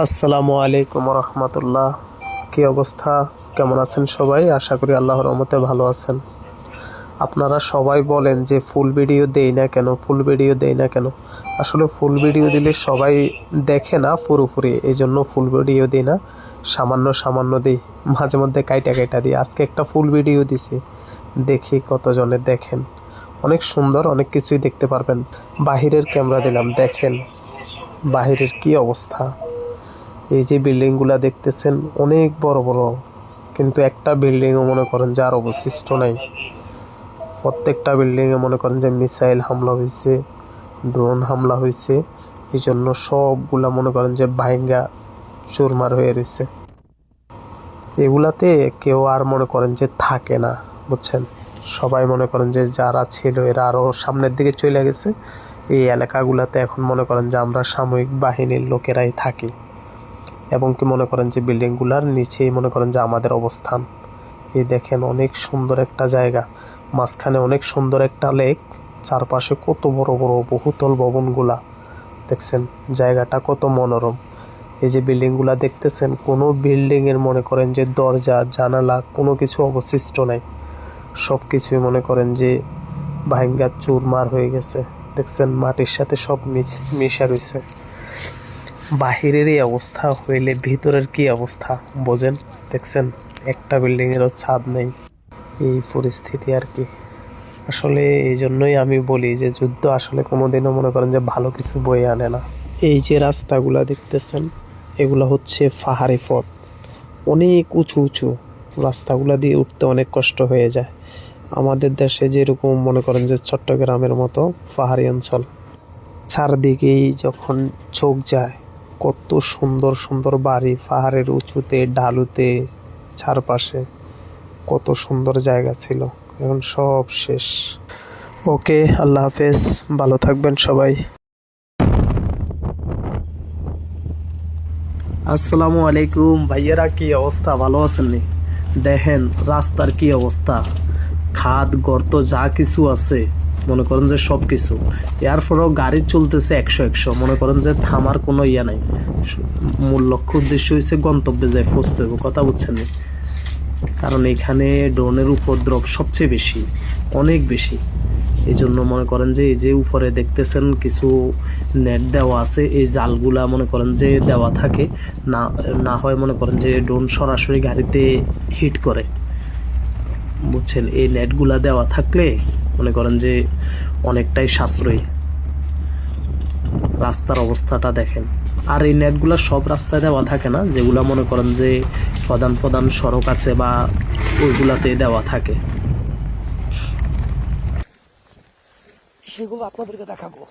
আসসালামু আলাইকুম রহমতুল্লাহ। কী অবস্থা, কেমন আছেন সবাই? আশা করি আল্লাহর রহমতে ভালো আছেন। আপনারা সবাই বলেন যে ফুল ভিডিও দেই না কেন, ফুল ভিডিও দেই না কেন। আসলে ফুল ভিডিও দিলে সবাই দেখে না পুরোপুরি, এই জন্য ফুল ভিডিও দিই না, সামান্য সামান্য দিই, মাঝে মধ্যে কাইটা কাইটা দিই। আজকে একটা ফুল ভিডিও দিছি, দেখি কতজনে দেখেন। অনেক সুন্দর, অনেক কিছুই দেখতে পারবেন। বাহিরের ক্যামেরা দিলাম, দেখেন বাহিরের কি অবস্থা। এই যে বিল্ডিংগুলা দেখতেছেন অনেক বড় বড়, কিন্তু একটা বিল্ডিংও মনে করেন যে আর অবশিষ্ট নাই। প্রত্যেকটা বিল্ডিংয়ে মনে করেন যে মিসাইল হামলা হয়েছে, ড্রোন হামলা হয়েছে, এই জন্য সবগুলা মনে করেন যে ভাইঙ্গা চুরমার হয়ে রয়েছে। এগুলাতে কেউ আর মনে করেন যে থাকে না, বুঝছেন। সবাই মনে করেন যে যারা ছিল এরা আরও সামনের দিকে চলে গেছে। এই এলাকাগুলাতে এখন মনে করেন যে আমরা সামরিক বাহিনীর লোকেরাই থাকি, এবং কি মনে করেন যে বিল্ডিংগুলার নিচেই মনে করেন যে আমাদের অবস্থান। এই দেখেন অনেক সুন্দর একটা জায়গা, মাঝখানে অনেক সুন্দর একটা লেক, চারপাশে কত বড় বড় বহুতল ভবনগুলা দেখছেন, জায়গাটা কত মনোরম। এই যে বিল্ডিংগুলা দেখতেছেন, কোনো বিল্ডিংয়ের মনে করেন যে দরজা জানালা কোনো কিছু অবশিষ্ট নাই, সব কিছুই মনে করেন যে ভাঙ্গা চুরমার হয়ে গেছে। দেখছেন মাটির সাথে সব মিশা রয়েছে। বাহিরের এই অবস্থা হইলে ভিতরের কি অবস্থা বোঝেন। দেখছেন একটা বিল্ডিংয়েরও ছাদ নেই, এই পরিস্থিতি আর কি। আসলে এই জন্যই আমি বলি যে যুদ্ধ আসলে কোনোদিনও মনে করেন যে ভালো কিছু বয়ে আনে না। এই যে রাস্তাগুলা দেখতেছেন, এগুলা হচ্ছে পাহাড়ি পথ, অনেক উঁচু উঁচু রাস্তাগুলা দিয়ে উঠতে অনেক কষ্ট হয়ে যায়। আমাদের দেশে যেরকম মনে করেন যে চট্টগ্রামের মতো পাহাড়ি অঞ্চল, চারদিকেই যখন চোখ যায় কত সুন্দর সুন্দর বাড়ি, পাহাড়ের উঁচুতে ঢালুতে, চারপাশে কত সুন্দর জায়গা ছিল, এখন সব শেষ। ওকে, আল্লাহ হাফেজ, ভালো থাকবেন সবাই। আসসালামু আলাইকুম ভাইয়েরা, কি অবস্থা, ভালো আছেন নি? দেখেন রাস্তার কি অবস্থা, খাদ গর্ত যা কিছু আছে মনে করেন যে সব কিছু। এরপরেও গাড়ি চলতেছে 100 মনে করেন যে থামার কোনো ইয়া নাই। মূল লক্ষ্য উদ্দেশ্য হয়েছে গন্তব্যে যায় পৌঁছতে হবে, কথা বুঝছেন না? কারণ এখানে ড্রোনের উপদ্রব সবচেয়ে বেশি, অনেক বেশি। এই জন্য মনে করেন যে এই যে উপরে দেখতেছেন কিছু নেট দেওয়া আছে, এই জালগুলা মনে করেন যে দেওয়া থাকে, না না হয় মনে করেন যে ড্রোন সরাসরি গাড়িতে হিট করে, বুঝছেন। এই নেটগুলা দেওয়া থাকলে মনে করেন যে অনেকটাই সাশ্রয়ী। রাস্তার অবস্থাটা দেখেন। আর এই নেটগুলা সব রাস্তায় দেওয়া থাকে না, যেগুলা মনে করেন যে প্রধান প্রধান সড়ক আছে বা ওইগুলাতে দেওয়া থাকে, সেগুলো আপনাদেরকে দেখাবো।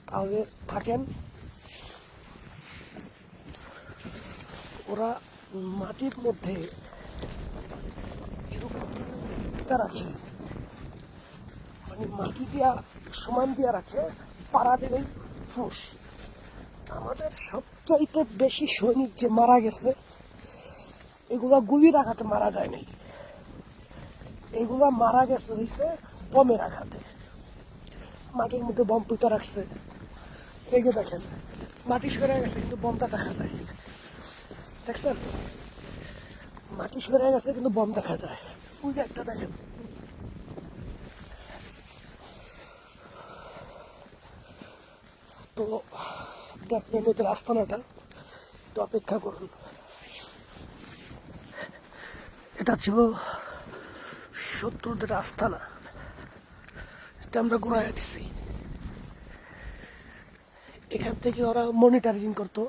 তাহলে থাকেন। ওরা মাটির মধ্যে এরকম রাখে, মানে মাটি দিয়া সমান দিয়া রাখে, পাড়া দিলেই ফুস। আমাদের সবচাইতে বেশি সৈনিক যে মারা গেছে, এগুলা গুলির আঘাতে মারা যায় নাই, এগুলা মারা গেছে হয়েছে বমের আঘাতে। মাটির মধ্যে বম পুঁতে রাখছে, এই যে দেখেন মাটি সরে গেছে কিন্তু বমটা দেখা যায়, দেখছেন? মাটি সরে গেছে কিন্তু বম দেখা যায়, ওই যে একটা দেখেন। তো দেখবেন ওদের আস্তানাটা, তো অপেক্ষা করুন। এটা ছিল শত্রুদের আস্তানা, এটা আমরা ঘুরাইয়া দিছি। এখান থেকে ওরা মনিটরিং করতো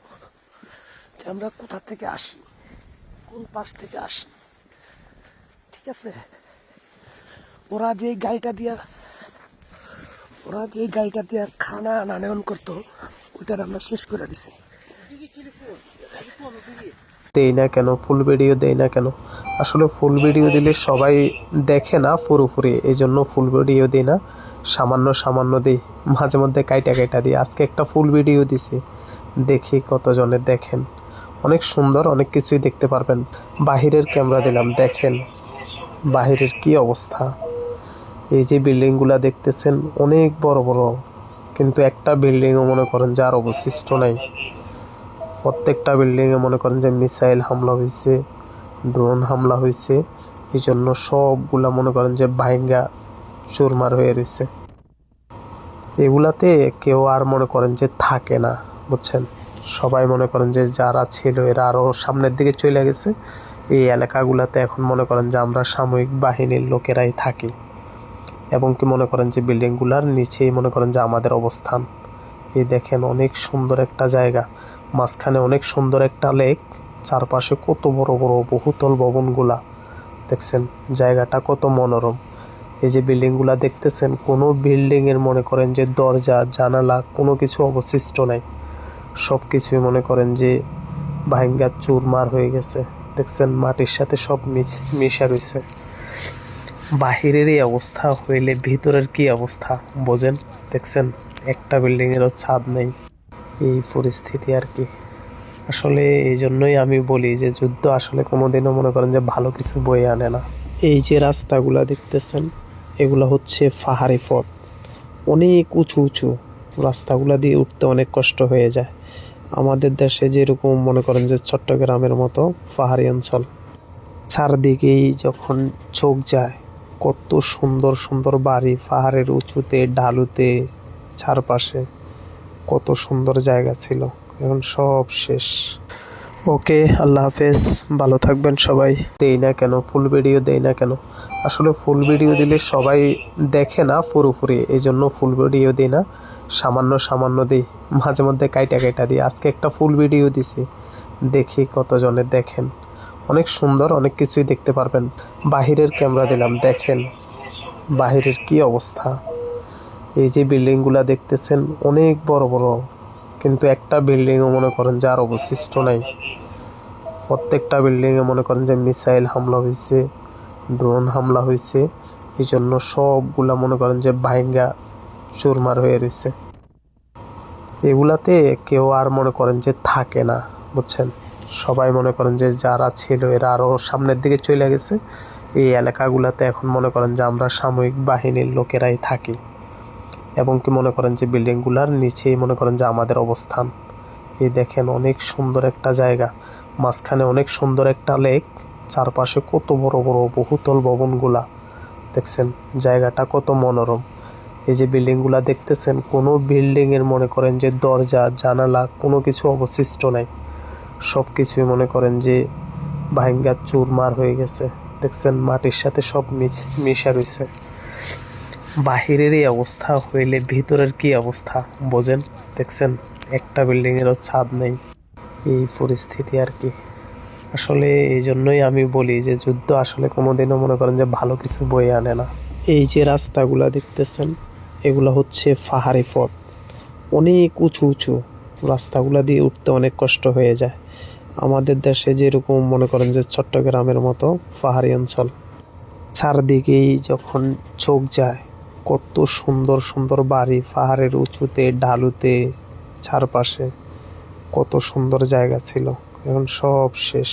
যে আমরা কোথা থেকে আসি, কোন পাশ থেকে আসি, ঠিক আছে? ওরা যে গাড়িটা দিয়া খানা আনয়ন করতো, ওইটার আমরা শেষ করে দিছি। দেই না কেন, ফুল ভিডিও দেই না কেন? আসলে ফুল ভিডিও দিলে সবাই দেখে না পুরোপুরি, এই জন্য ফুল ভিডিও দিই না, সামান্য সামান্য দিই, মাঝে মধ্যে কাইটা কাইটা দিই। আজকে একটা ফুল ভিডিও দিছি, দেখি কতজনে দেখেন। অনেক সুন্দর, অনেক কিছুই দেখতে পারবেন। বাহিরের ক্যামেরা দিলাম, দেখেন বাহিরের কি অবস্থা। এই যে বিল্ডিংগুলা দেখতেছেন অনেক বড় বড়, কিন্তু একটা বিল্ডিংও মনে করেন যে আর অবশিষ্ট নাই। প্রত্যেকটা বিল্ডিংয়ে মনে করেন যে মিসাইল হামলা হয়েছে, ড্রোন হামলা হয়েছে, এই জন্য সবগুলা মনে করেন যে ভাইঙ্গা চুরমার হয়ে রয়েছে। এগুলাতে কেউ আর মনে করেন যে থাকে না, বুঝছেন। সবাই মনে করেন যে যারা ছিল এরা আরও সামনের দিকে চলে গেছে। এই এলাকাগুলাতে এখন মনে করেন যে আমরা সামরিক বাহিনীর লোকেরাই থাকি, এবং কি মনে করেন যে বিল্ডিংগুলার নিচেই মনে করেন যে আমাদের অবস্থান। এই দেখেন অনেক সুন্দর একটা জায়গা, মাঝখানে অনেক সুন্দর একটা লেক, চারপাশে কত বড় বড় বহুতল ভবনগুলা দেখছেন, জায়গাটা কত মনোরম। এই যে বিল্ডিংগুলা দেখতেছেন, কোনো বিল্ডিংয়ের মনে করেন যে দরজা জানালা কোনো কিছু অবশিষ্ট নাই, সব কিছুই মনে করেন যে ভাঙ্গা চুরমার হয়ে গেছে। দেখছেন মাটির সাথে সব মিশা রয়েছে। বাহিরের এই অবস্থা হইলে ভিতরের কি অবস্থা বোঝেন। দেখছেন একটা বিল্ডিংয়েরও ছাদ নেই, এই পরিস্থিতি আর কি। আসলে এই জন্যই আমি বলি যে যুদ্ধ আসলে কোনোদিনও মনে করেন যে ভালো কিছু বয়ে আনে না। এই যে রাস্তাগুলা দেখতেছেন, এগুলা হচ্ছে পাহাড়ি পথ, অনেক উঁচু উঁচু রাস্তাগুলা দিয়ে উঠতে অনেক কষ্ট হয়ে যায়। আমাদের দেশে যেরকম মনে করেন যে চট্টগ্রামের মতো পাহাড়ি অঞ্চল, চারদিকেই যখন চোখ যায় কত সুন্দর সুন্দর বাড়ি, পাহাড়ের উঁচুতে ঢালুতে, চারপাশে কত সুন্দর জায়গা ছিল, এখন সব শেষ। ওকে, আল্লাহ হাফেজ, ভালো থাকবেন সবাই। দেই না কেন ফুল ভিডিও দেই না কেন, আসলে ফুল ভিডিও দিলে সবাই দেখে না পুরোপুরি, এই জন্য ফুল ভিডিও দিই না, সামান্য সামান্য দিই, মাঝে মধ্যে কাইটা কাইটা দিই। আজকে একটা ফুল ভিডিও দিছি, দেখি কতজনের দেখেন। অনেক সুন্দর, অনেক কিছুই দেখতে পারবেন। বাহিরের ক্যামেরা দিলাম, দেখেন বাহিরের কি অবস্থা। এই যে বিল্ডিংগুলা দেখতেছেন অনেক বড় বড়, কিন্তু একটা বিল্ডিংও মনে করেন যে আর অবশিষ্ট নাই। প্রত্যেকটা বিল্ডিংয়ে মনে করেন যে মিসাইল হামলা হয়েছে, ড্রোন হামলা হয়েছে, এই জন্য সবগুলা মনে করেন যে ভাইঙ্গা চুরমার হয়ে রয়েছে। এগুলাতে কেউ আর মনে করেন যে থাকে না, বুঝছেন। সবাই মনে করেন যে যারা ছিল এরা আরও সামনের দিকে চলে গেছে। এই এলাকাগুলাতে এখন মনে করেন যে আমরা সামরিক বাহিনীর লোকেরাই থাকি, এবং কি মনে করেন যে বিল্ডিংগুলার নিচেই মনে করেন যে আমাদের অবস্থান। এই দেখেন অনেক সুন্দর একটা জায়গা, মাঝখানে অনেক সুন্দর একটা লেক, চারপাশে কত বড় বড় বহুতল ভবনগুলা দেখছেন, জায়গাটা কত মনোরম। এই যে বিল্ডিংগুলা দেখতেছেন, কোনো বিল্ডিংয়ের মনে করেন যে দরজা জানালা কোনো কিছু অবশিষ্ট নাই, সব কিছুই মনে করেন যে ভাঙ্গা চুরমার হয়ে গেছে। দেখছেন মাটির সাথে সব মিশা রয়েছে। বাহিরের এই অবস্থা হইলে ভিতরের কি অবস্থা বোঝেন। দেখছেন একটা বিল্ডিংয়েরও ছাদ নেই, এই পরিস্থিতি আর কি। আসলে এই জন্যই আমি বলি যে যুদ্ধ আসলে কোনোদিনও মনে করেন যে ভালো কিছু বয়ে আনে না। এই যে রাস্তাগুলা দেখতেছেন, এগুলা হচ্ছে পাহাড়ি পথ, অনেক উঁচু উঁচু রাস্তাগুলা দিয়ে উঠতে অনেক কষ্ট হয়ে যায়। আমাদের দেশে যেরকম মনে করেন যে চট্টগ্রামের মতো পাহাড়ি অঞ্চল, চারদিকেই যখন চোখ যায় কত সুন্দর সুন্দর বাড়ি, পাহাড়ের উঁচুতে ঢালুতে, চারপাশে কত সুন্দর জায়গা ছিল, এখন সব শেষ।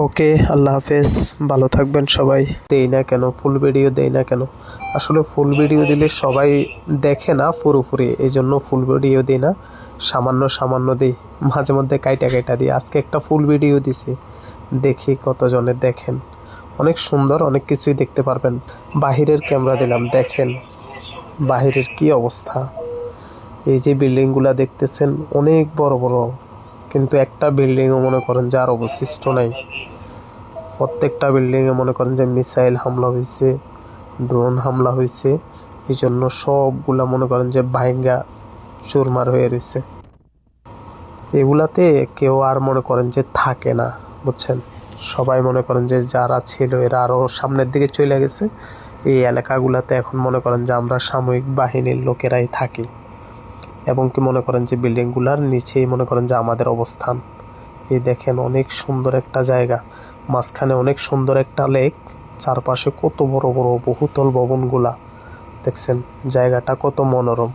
ওকে, আল্লাহ হাফেজ, ভালো থাকবেন সবাই। দেই না কেন ফুল ভিডিও দেই না কেন, আসলে ফুল ভিডিও দিলে সবাই দেখে না পুরোপুরি, এই জন্য ফুল ভিডিও দিই না, সামান্য সামান্য দিই, মাঝে মধ্যে কাইটা কাইটা দিই। আজকে একটা ফুল ভিডিও দিছি, দেখি কতজনের দেখেন। অনেক সুন্দর, অনেক কিছুই দেখতে পারবেন। বাহিরের ক্যামেরা দিলাম, দেখেন বাহিরের কি অবস্থা। এই যে বিল্ডিংগুলা দেখতেছেন অনেক বড় বড়, কিন্তু একটা বিল্ডিংও মনে করেন যে আর অবশিষ্ট নাই। প্রত্যেকটা বিল্ডিংয়ে মনে করেন যে মিসাইল হামলা হয়েছে, ড্রোন হামলা হয়েছে, এই জন্য সবগুলা মনে করেন যে ভাইঙ্গা চুরমার হয়ে রয়েছে। এগুলাতে কেউ আর মনে করেন যে থাকে না, বুঝছেন। সবাই মনে করেন যে যারা ছিল এরা আরও সামনের দিকে চলে গেছে। এই এলাকাগুলাতে এখন মনে করেন যে আমরা সামরিক বাহিনীর লোকেরাই থাকি, এবং কি মনে করেন যে বিল্ডিংগুলার নিচেই মনে করেন যে আমাদের অবস্থান। এই দেখেন অনেক সুন্দর একটা জায়গা, মাঝখানে অনেক সুন্দর একটা লেক, চারপাশে কত বড় বড় বহুতল ভবনগুলা দেখছেন, জায়গাটা কত মনোরম।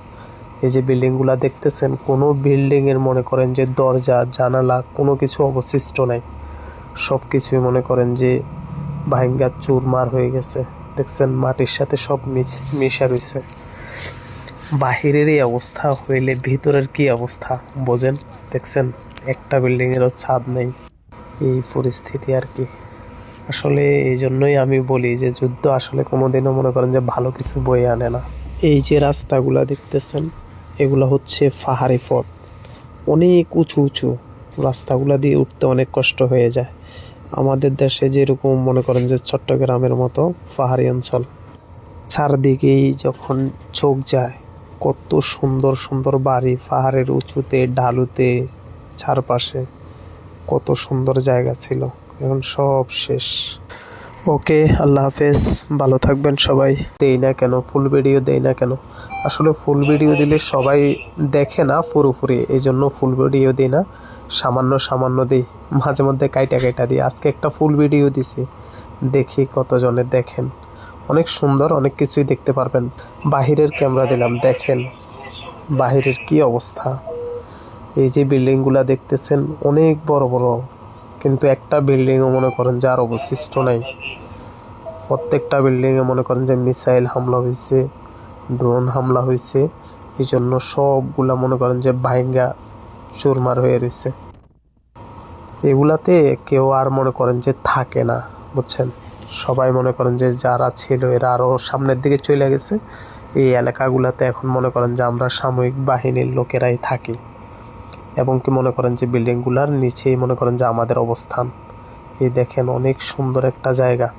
এই যে বিল্ডিংগুলা দেখতেছেন, কোনো বিল্ডিংয়ের মনে করেন যে দরজা জানালা কোনো কিছু অবশিষ্ট নাই, সব কিছুই মনে করেন যে ভাঙ্গা চুরমার হয়ে গেছে। দেখছেন মাটির সাথে সব মিশা রয়েছে। বাহিরের এই অবস্থা হইলে ভিতরের কি অবস্থা বোঝেন। দেখছেন একটা বিল্ডিংয়েরও ছাদ নেই, এই পরিস্থিতি আর কি। আসলে এই জন্যই আমি বলি যে যুদ্ধ আসলে কোনোদিনও মনে করেন যে ভালো কিছু বয়ে আনে না। এই যে রাস্তাগুলা দেখতেছেন, এগুলো হচ্ছে পাহাড়ি পথ, অনেক উঁচু উঁচু রাস্তাগুলা দিয়ে উঠতে অনেক কষ্ট হয়ে যায়। আমাদের দেশে যেরকম মনে করেন যে চট্টগ্রামের মতো পাহাড়ি অঞ্চল, চারদিকেই যখন চোখ যায় কত সুন্দর সুন্দর বাড়ি, পাহাড়ের উঁচুতে ঢালুতে, চারপাশে কত সুন্দর জায়গা ছিল, এখন সব শেষ। ওকে, আল্লাহ হাফেজ, ভালো থাকবেন সবাই। দেই না কেন ফুল ভিডিও, দেই না কেন, আসলে ফুল ভিডিও দিলে সবাই দেখে না পুরোপুরি, এই জন্য ফুল ভিডিও দিই না, সামান্য সামান্য দিই, মাঝে মধ্যে কাইটা কাইটা দিই। আজকে একটা ফুল ভিডিও দিছি, দেখি কতজনের দেখেন। অনেক সুন্দর, অনেক কিছুই দেখতে পারবেন। বাহিরের ক্যামেরা দিলাম, দেখেন বাহিরের কি অবস্থা। এই যে বিল্ডিংগুলা দেখতেছেন অনেক বড় বড়, কিন্তু একটা বিল্ডিংও মনে করেন যে আর অবশিষ্ট নাই। প্রত্যেকটা বিল্ডিংয়ে মনে করেন যে মিসাইল হামলা হয়েছে, ড্রোন হামলা হয়েছে, এই জন্য সবগুলা মনে করেন যে ভাইঙ্গা চুরমার হয়ে রয়েছে। এগুলাতে কেউ আর মনে করেন যে থাকে না, বুঝছেন। সবাই মনে করেন যে যারা ছিল এরা আরও সামনের দিকে চলে গেছে। এই এলাকাগুলাতে এখন মনে করেন যে আমরা সামরিক বাহিনীর লোকেরাই থাকি, এবং কি মনে করেন যে বিল্ডিংগুলার নিচেই মনে করেন যে আমাদের অবস্থান। এই দেখেন অনেক সুন্দর একটা জায়গা,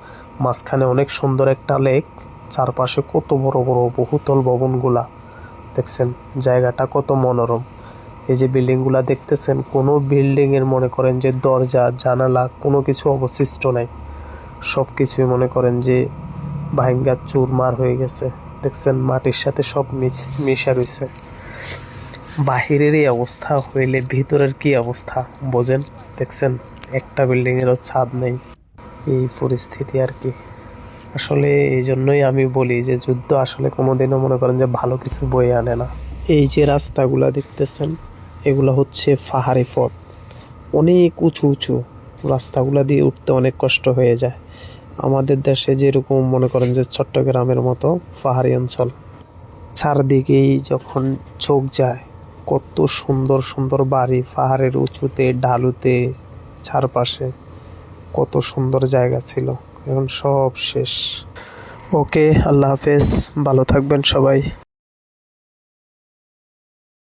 মাঝখানে অনেক সুন্দর একটা লেক, চারপাশে কত বড় বড় বহুতল ভবনগুলা, দেখছেন জায়গাটা কত মনোরম। এই যে বিল্ডিংগুলা দেখতেছেন, কোনো বিল্ডিংয়ের মনে করেন যে দরজা জানালা কোনো কিছু অবশিষ্ট নাই, সব কিছুই মনে করেন যে ভাঙ্গা চুরমার হয়ে গেছে। দেখছেন মাটির সাথে সব মিশা রয়েছে। বাহিরের এই অবস্থা হইলে ভিতরের কি অবস্থা বোঝেন। দেখছেন একটা বিল্ডিংয়েরও ছাদ নেই, এই পরিস্থিতি আর কি। আসলে এই জন্যই আমি বলি যে যুদ্ধ আসলে কোনোদিনও মনে করেন যে ভালো কিছু বয়ে আনে না। এই যে রাস্তাগুলা দেখতেছেন, এগুলো হচ্ছে পাহাড়ি পথ, অনেক উঁচু উঁচু রাস্তাগুলা দিয়ে উঠতে অনেক কষ্ট হয়ে যায়। আমাদের দেশে যেরকম মনে করেন যে চট্টগ্রামের মতো পাহাড়ি অঞ্চল, চারদিকেই যখন চোখ যায় কত সুন্দর সুন্দর বাড়ি, পাহাড়ের উঁচুতে ঢালুতে, চারপাশে কত সুন্দর জায়গা ছিল, এখন সব শেষ। ওকে, আল্লাহ হাফেজ, ভালো থাকবেন সবাই।